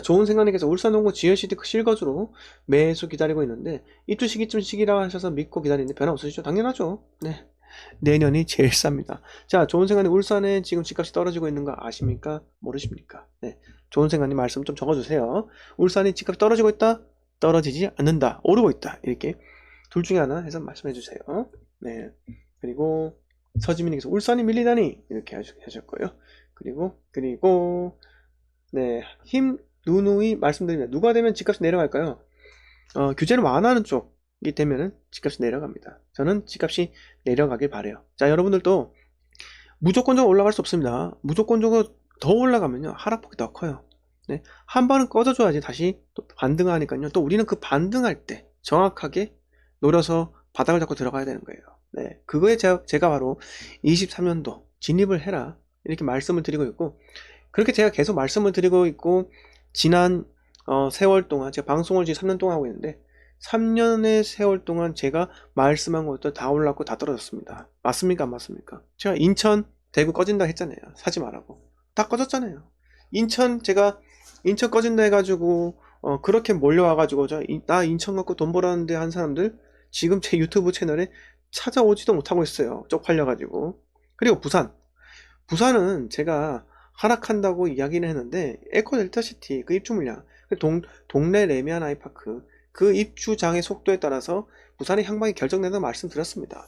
좋은 생각님께서 울산동구 GLCD 실거주로 매수 기다리고 있는데 입주 시기쯤 하셔서 믿고 기다리는데 변화 없으시죠? 당연하죠. 네. 내년이 제일 쌉니다. 자, 좋은 생각님 울산에 지금 집값이 떨어지고 있는 거 아십니까? 모르십니까? 네. 좋은 생각님 말씀 좀 적어주세요. 울산이 집값이 떨어지고 있다? 떨어지지 않는다. 오르고 있다. 이렇게 둘 중에 하나 해서 말씀해 주세요. 네. 그리고 서지민님께서 울산이 밀리다니 이렇게 하셨고요. 그리고 네. 누누이 말씀드립니다. 누가 되면 집값이 내려갈까요? 규제를 완화하는 쪽이 되면은 집값이 내려갑니다. 저는 집값이 내려가길 바래요. 자, 여러분들도 무조건적으로 올라갈 수 없습니다. 무조건적으로 더 올라가면요 하락폭이 더 커요. 네. 한 번은 꺼져줘야지 다시 또 반등하니까요. 또 우리는 그 반등할 때 정확하게 노려서 바닥을 잡고 들어가야 되는 거예요. 네. 그거에 제가 바로 23년도 진입을 해라 이렇게 말씀을 드리고 있고, 그렇게 제가 계속 말씀을 드리고 있고, 지난 세월 동안 제가 방송을 지금 3년 동안 하고 있는데 3년의 세월 동안 제가 말씀한 것도 다 올랐고 다 떨어졌습니다. 맞습니까? 안 맞습니까? 제가 인천 대구 꺼진다 했잖아요. 사지 말라고. 다 꺼졌잖아요. 제가 인천 꺼진다 해가지고 그렇게 몰려와가지고 나 인천 갖고 돈 벌었는데 한 사람들 지금 제 유튜브 채널에 찾아오지도 못하고 있어요. 쪽팔려가지고. 그리고 부산은 제가 하락한다고 이야기는 했는데 에코델타시티 그 입주 물량, 동래 레미안 아이파크 그 입주장의 속도에 따라서 부산의 향방이 결정된다고 말씀드렸습니다.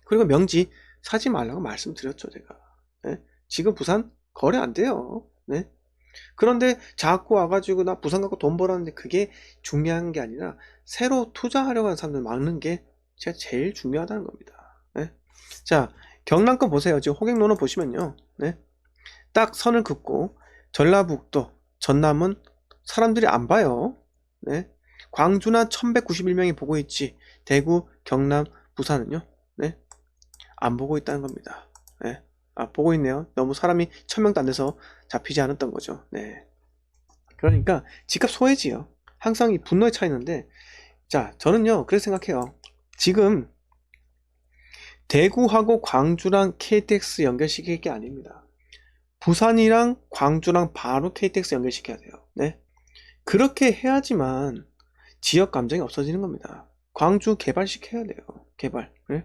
그리고 명지 사지 말라고 말씀드렸죠 제가. 네? 지금 부산 거래 안 돼요. 네? 그런데 자꾸 와가지고 나 부산 갖고 돈 벌었는데 그게 중요한 게 아니라 새로 투자하려고 하는 사람들 막는 게 제가 제일 중요하다는 겁니다. 네? 자, 경남권 보세요. 지금 호갱노는 보시면요. 네? 딱 선을 긋고 전라북도, 전남은 사람들이 안 봐요. 네? 광주나 1191명이 보고 있지 대구, 경남, 부산은요? 네? 안 보고 있다는 겁니다. 네? 보고 있네요. 너무 사람이 1000명도 안 돼서 잡히지 않았던 거죠. 네. 그러니까 집값 소외지요. 항상 이 분노의 차이인데, 자, 저는요 그렇게 생각해요. 지금 대구하고 광주랑 KTX 연결시킬 게 아닙니다. 부산이랑 광주랑 바로 KTX 연결시켜야 돼요. 네? 그렇게 해야지만 지역 감정이 없어지는 겁니다. 광주 개발시켜야 돼요. 개발. 네?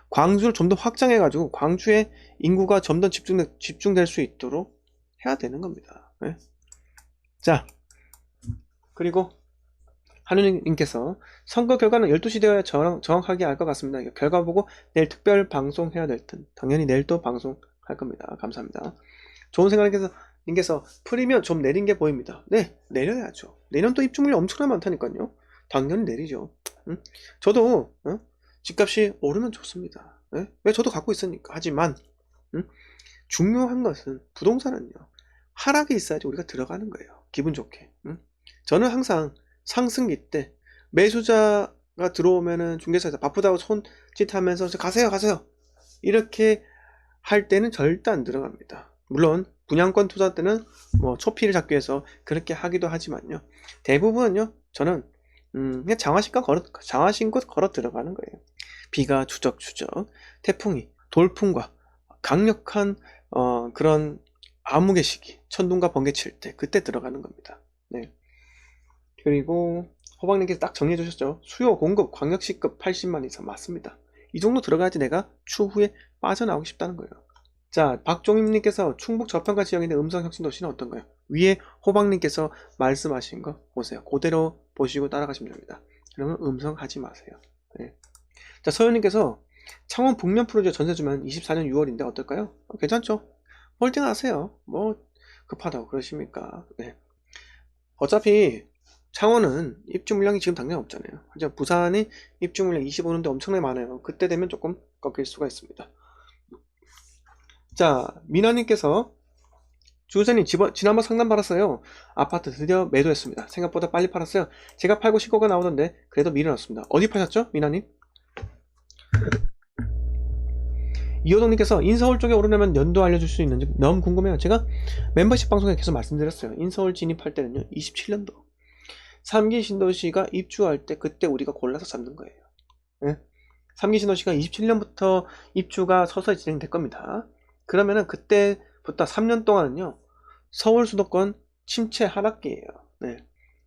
광주를 좀 더 확장해가지고 광주에 인구가 좀 더 집중될 수 있도록 해야 되는 겁니다. 네? 자, 그리고 한우님께서 선거 결과는 12시 되어야 정확하게 알 것 같습니다. 결과 보고 내일 특별 방송 해야 될 듯. 당연히 내일 또 방송 할 겁니다. 감사합니다. 좋은 생각님께서 프리미엄 좀 내린 게 보입니다. 네, 내려야죠. 내년 또 입주물이 엄청나게 많다니까요. 당연히 내리죠. 응? 저도 집값이 오르면 좋습니다. 네? 왜 저도 갖고 있으니까. 하지만 중요한 것은 부동산은요 하락이 있어야지 우리가 들어가는 거예요. 기분 좋게. 저는 항상 상승기 때 매수자가 들어오면은 중개사에서 바쁘다고 손짓하면서 가세요 이렇게 할 때는 절대 안 들어갑니다. 물론 분양권 투자 때는 뭐 초피를 잡기 위해서 그렇게 하기도 하지만요, 대부분은요 저는 그냥 장화신껏 걸어 들어가는 거예요. 비가 추적추적, 태풍이 돌풍과 강력한 그런 암흑의 시기, 천둥과 번개 칠 때 그때 들어가는 겁니다. 네. 그리고 호박님께서 딱 정리해 주셨죠. 수요 공급 광역시급 80만 이상 맞습니다. 이 정도 들어가야지 내가 추후에 빠져나오고 싶다는 거예요. 자, 박종임님께서 충북 저평가 지역인데 음성 혁신 도시는 어떤가요? 위에 호박님께서 말씀하신 거 보세요. 그대로 보시고 따라가시면 됩니다. 그러면 음성 하지 마세요. 네. 자, 서현님께서 창원 북면 프로젝트 전세 주면 24년 6월인데 어떨까요? 괜찮죠? 홀딩 하세요. 뭐 급하다고 그러십니까? 네. 어차피 창원은 입주 물량이 지금 당장 없잖아요. 하지만 부산이 입주 물량 25년대 엄청나게 많아요. 그때 되면 조금 꺾일 수가 있습니다. 자, 미나님께서 주우사님 지난번 상담 받았어요. 아파트 드디어 매도했습니다. 생각보다 빨리 팔았어요. 제가 팔고 신고가 나오던데 그래도 미뤄놨습니다. 어디 파셨죠, 미나님? 이호동님께서 인서울 쪽에 오르려면 연도 알려줄 수 있는지 너무 궁금해요. 제가 멤버십 방송에 계속 말씀드렸어요. 인서울 진입할 때는요 27년도 3기 신도시가 입주할 때 그때 우리가 골라서 잡는 거예요. 네? 3기 신도시가 27년부터 입주가 서서히 진행될 겁니다. 그러면은 그때부터 3년 동안은요 서울 수도권 침체 하락기예요. 네.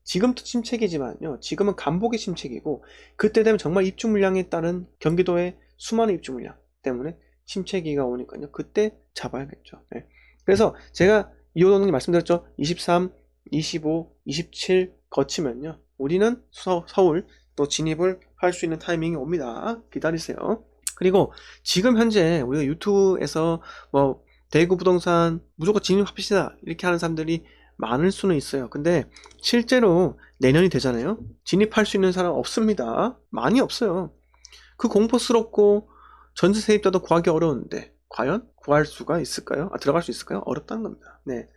지금도 침체기지만요. 지금은 간복의 침체기고 그때 되면 정말 입주 물량에 따른 경기도의 수많은 입주 물량 때문에 침체기가 오니까요. 그때 잡아야겠죠. 네. 그래서 제가 이호동님 말씀드렸죠. 23, 25, 27 거치면요. 우리는 서울 또 진입을 할 수 있는 타이밍이 옵니다. 기다리세요. 그리고 지금 현재 우리가 유튜브에서 뭐 대구 부동산 무조건 진입합시다 이렇게 하는 사람들이 많을 수는 있어요. 근데 실제로 내년이 되잖아요. 진입할 수 있는 사람 없습니다. 많이 없어요. 그 공포스럽고 전세 세입자도 구하기 어려운데 과연 구할 수가 있을까요? 들어갈 수 있을까요? 어렵다는 겁니다. 네.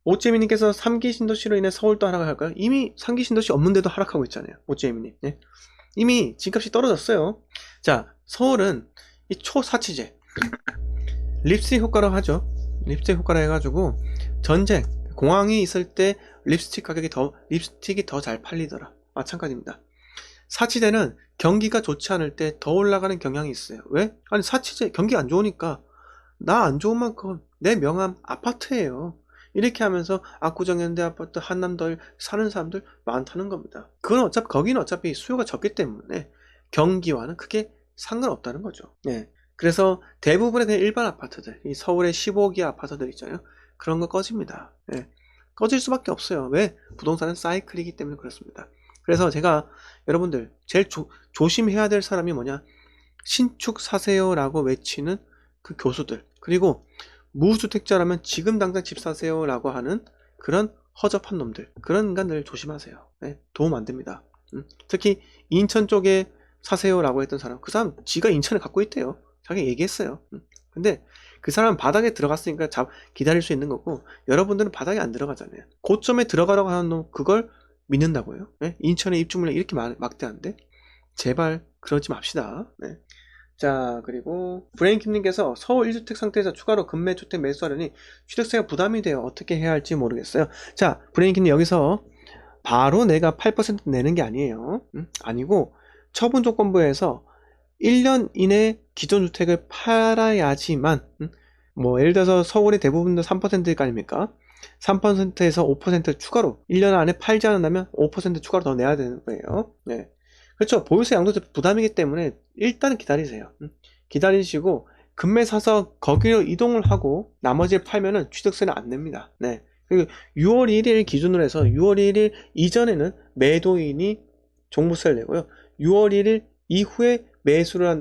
오재민님께서 3기 신도시로 인해 서울도 하락할까요? 이미 3기 신도시 없는데도 하락하고 있잖아요. 오재민님. 네. 이미 집값이 떨어졌어요. 자, 서울은 이 초사치제 립스틱 효과라고 하죠. 립스틱 효과라 해가지고 전쟁 공항이 있을 때 립스틱이 더 잘 팔리더라. 마찬가지입니다. 사치제는 경기가 좋지 않을 때 더 올라가는 경향이 있어요. 왜? 아니 사치제 경기 안 좋으니까 나 안 좋은 만큼 내 명함 아파트예요. 이렇게 하면서 압구정현대 아파트 한남더일 사는 사람들 많다는 겁니다. 거기는 어차피 수요가 적기 때문에 경기와는 크게 상관없다는 거죠. 네. 그래서 대부분의 일반 아파트들, 이 서울의 15기 아파트들 있잖아요. 그런 거 꺼집니다. 네. 꺼질 수밖에 없어요. 왜? 부동산은 사이클이기 때문에 그렇습니다. 그래서 제가 여러분들 제일 조심해야 될 사람이 뭐냐? 신축 사세요 라고 외치는 그 교수들, 그리고 무주택자라면 지금 당장 집 사세요 라고 하는 그런 허접한 놈들, 그런 인간들 조심하세요. 네, 도움 안 됩니다. 특히 인천 쪽에 사세요 라고 했던 사람, 그 사람 지가 인천을 갖고 있대요. 자기가 얘기했어요. 근데 그 사람은 바닥에 들어갔으니까 기다릴 수 있는 거고, 여러분들은 바닥에 안 들어가잖아요. 고점에 들어가라고 하는 놈 그걸 믿는다고요? 네? 인천의 입주 물량 이렇게 막대한데 제발 그러지 맙시다. 네. 자, 그리고 브레인킴님께서 서울 1주택 상태에서 추가로 급매주택 매수하려니 취득세가 부담이 돼요. 어떻게 해야 할지 모르겠어요. 자, 브레인킴님 여기서 바로 내가 8% 내는 게 아니에요. 아니고 처분조건부에서 1년 이내 기존 주택을 팔아야지만, 뭐 예를 들어서 서울의 대부분도 3%일 거 아닙니까? 3%에서 5% 추가로 1년 안에 팔지 않는다면 5% 추가로 더 내야 되는 거예요. 네. 그렇죠. 보유세 양도세 부담이기 때문에 일단은 기다리세요. 기다리시고 급매 사서 거기로 이동을 하고 나머지를 팔면은 취득세는 안 냅니다. 네. 그리고 6월 1일 기준으로 해서 6월 1일 이전에는 매도인이 종부세를 내고요. 6월 1일 이후에 매도를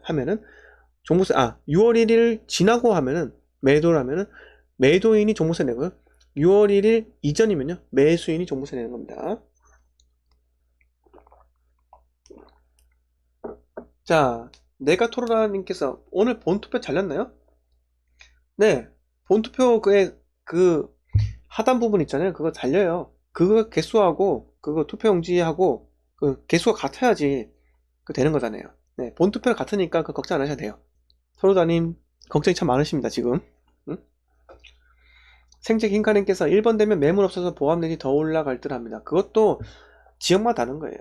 하면은 종부세 6월 1일 지나고 하면은 매도를 하면은 매도인이 종부세 내고요. 6월 1일 이전이면요. 매수인이 종부세 내는 겁니다. 자, 내가토로라님께서 오늘 본투표 잘렸나요? 네, 본투표 그 하단 부분 있잖아요. 그거 잘려요. 그거 개수하고 그거 투표용지하고 그 개수가 같아야지 되는 거잖아요. 네, 본투표가 같으니까 그 걱정 안 하셔도 돼요. 토로다님 걱정이 참 많으십니다 지금. 응? 생체 킹카님께서 1번 되면 매물 없어서 보합률이 더 올라갈 듯 합니다. 그것도 지역마다 다른 거예요.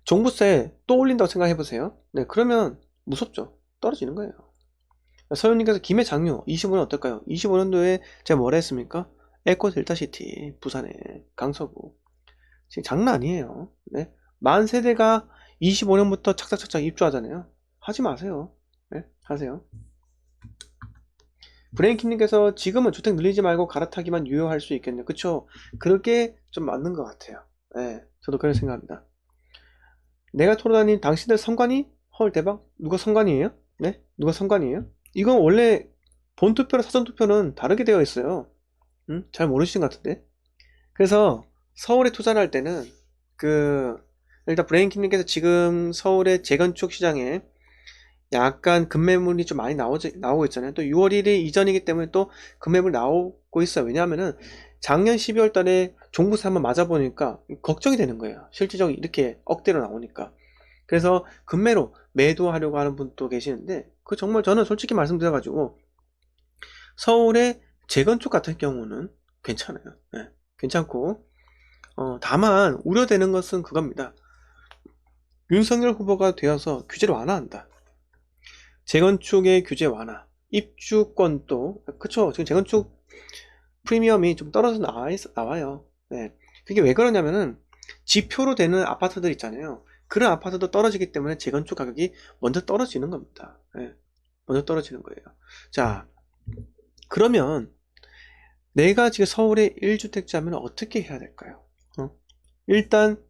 종부세 또 올린다고 생각해보세요. 네, 그러면 무섭죠. 떨어지는 거예요. 서윤님께서 김해 장유 25년 어떨까요? 25년도에 제가 뭐라 했습니까? 에코 델타시티 부산에 강서구 지금 장난 아니에요. 네, 만 세대가 25년부터 착착착착 입주하잖아요. 하지 마세요. 네, 하세요. 브레인킴님께서 지금은 주택 늘리지 말고 갈아타기만 유효할 수 있겠네요. 그쵸? 그렇게 좀 맞는 것 같아요. 네, 저도 그런 생각합니다. 내가 토로다님 당신들 선관위? 헐 대박. 누가 선관위에요? 네? 누가 선관위에요? 이건 원래 본투표랑 사전투표는 다르게 되어 있어요. 잘 모르시는 것 같은데. 그래서 서울에 투자를 할 때는 일단 브레인킴님께서 지금 서울의 재건축 시장에 약간 급매물이 좀 많이 나오고 있잖아요. 또 6월 1일 이전이기 때문에 또 급매물 나오고 있어요. 왜냐하면은 작년 12월 달에 종부세 한번 맞아보니까 걱정이 되는 거예요. 실질적으로 이렇게 억대로 나오니까. 그래서 급매로 매도하려고 하는 분도 계시는데, 그 정말 저는 솔직히 말씀드려가지고 서울의 재건축 같은 경우는 괜찮아요. 네, 괜찮고, 다만 우려되는 것은 그겁니다. 윤석열 후보가 되어서 규제를 완화한다. 재건축의 규제 완화, 입주권도, 그쵸, 지금 재건축 프리미엄이 좀 떨어져 나와요. 네. 그게 왜 그러냐면은 지표로 되는 아파트들 있잖아요. 그런 아파트도 떨어지기 때문에 재건축 가격이 먼저 떨어지는 겁니다. 네. 먼저 떨어지는 거예요. 자, 그러면 내가 지금 서울에 1주택자면 어떻게 해야 될까요? 일단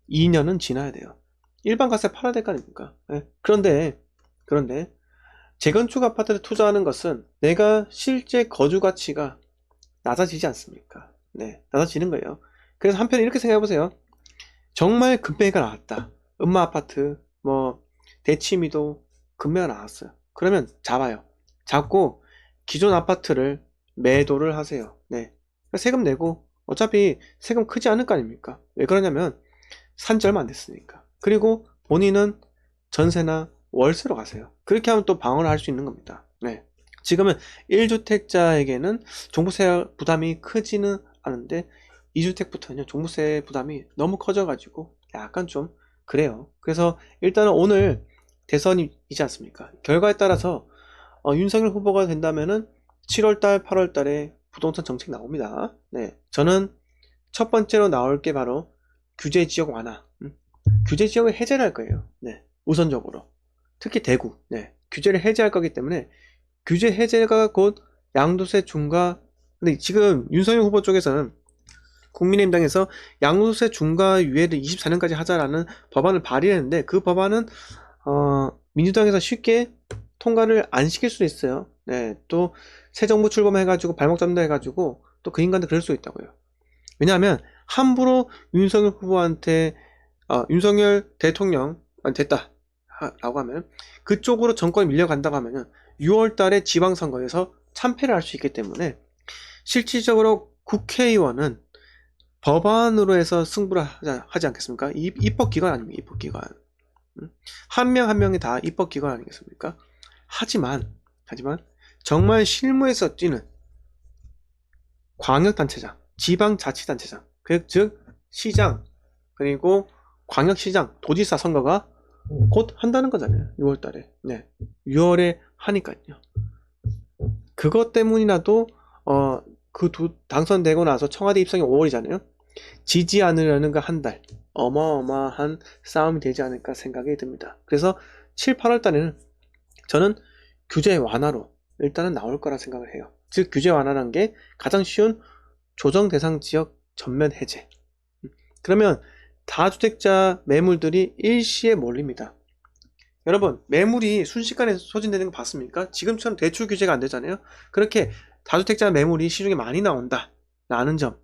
2년은 지나야 돼요. 일반 가세 팔아야 될 거 아닙니까? 네. 그런데 재건축 아파트에 투자하는 것은 내가 실제 거주 가치가 낮아지지 않습니까? 네, 낮아지는 거예요. 그래서 한편에 이렇게 생각해 보세요. 정말 급매가 나왔다. 음마 아파트, 뭐 대치미도 급매가 나왔어요. 그러면 잡아요. 잡고 기존 아파트를 매도를 하세요. 네, 세금 내고 어차피 세금 크지 않을 거 아닙니까? 왜 그러냐면 산지 얼마 안 됐으니까. 그리고 본인은 전세나 월세로 가세요. 그렇게 하면 또 방어를 할 수 있는 겁니다. 네. 지금은 1주택자에게는 종부세 부담이 크지는 않은데 2주택부터는 종부세 부담이 너무 커져가지고 약간 좀 그래요. 그래서 일단은 오늘 대선이지 않습니까? 결과에 따라서 윤석열 후보가 된다면은 7월달, 8월달에 부동산 정책 나옵니다. 네, 저는 첫 번째로 나올 게 바로 규제 지역 완화. 규제 지역을 해제를 할 거예요. 네, 우선적으로. 특히 대구. 네, 규제를 해제할 거기 때문에 규제 해제가 곧 양도세 중과. 근데 지금 윤석열 후보 쪽에서는 국민의힘당에서 양도세 중과 유예를 24년까지 하자라는 법안을 발의했는데 그 법안은 민주당에서 쉽게 통과를 안 시킬 수도 있어요. 네, 또 새 정부 출범해가지고 발목 잡는다 해가지고 또 그 인간들 그럴 수 있다고요. 왜냐하면 함부로 윤석열 후보한테 윤석열 대통령 됐다 라고 하면 그쪽으로 정권이 밀려간다고 하면 6월 달에 지방선거에서 참패를 할 수 있기 때문에 실질적으로 국회의원은 법안으로 해서 승부를 하지 않겠습니까? 입법기관 아닙니까? 입법기관. 한 명 한 명이 다 입법기관 아니겠습니까? 하지만 정말 실무에서 뛰는 광역단체장, 지방자치단체장, 즉 시장, 그리고 광역시장, 도지사 선거가 곧 한다는 거잖아요. 6월 달에. 네. 6월에 하니까요. 그것 때문이라도 당선되고 나서 청와대 입성이 5월이잖아요. 지지 않으려는 거 한 달. 어마어마한 싸움이 되지 않을까 생각이 듭니다. 그래서 7, 8월 달에는 저는 규제 완화로 일단은 나올 거라 생각을 해요. 즉 규제 완화라는 게 가장 쉬운 조정 대상 지역 전면 해제. 그러면 다주택자 매물들이 일시에 몰립니다. 여러분, 매물이 순식간에 소진되는 거 봤습니까? 지금처럼 대출 규제가 안 되잖아요. 그렇게 다주택자 매물이 시중에 많이 나온다 라는 점,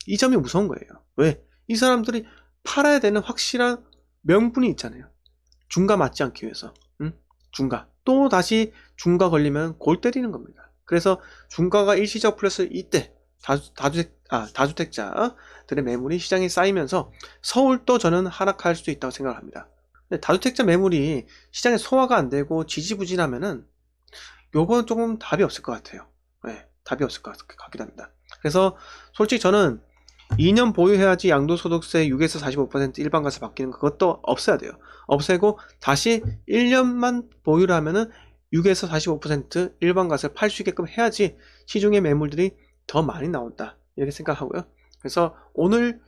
이 점이 무서운 거예요. 왜? 이 사람들이 팔아야 되는 확실한 명분이 있잖아요. 중과 맞지 않기 위해서. 중과. 또 다시 중과 걸리면 골 때리는 겁니다. 그래서 중과가 일시적 플러스 이때 다주택자들의 매물이 시장에 쌓이면서 서울도 저는 하락할 수도 있다고 생각을 합니다. 근데 다주택자 매물이 시장에 소화가 안 되고 지지부진하면은 요건 조금 답이 없을 것 같아요. 네, 답이 없을 것 같기도 합니다. 그래서 솔직히 저는 2년 보유해야지 양도소득세 6에서 45% 일반과세 바뀌는 그것도 없애야 돼요. 없애고 다시 1년만 보유를 하면은 6에서 45% 일반과세 팔 수 있게끔 해야지 시중의 매물들이 더 많이 나온다 이렇게 생각하고요. 그래서 오늘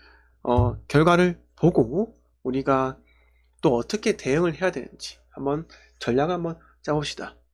결과를 보고 우리가 또 어떻게 대응을 해야 되는지 한번 전략을 한번 짜봅시다.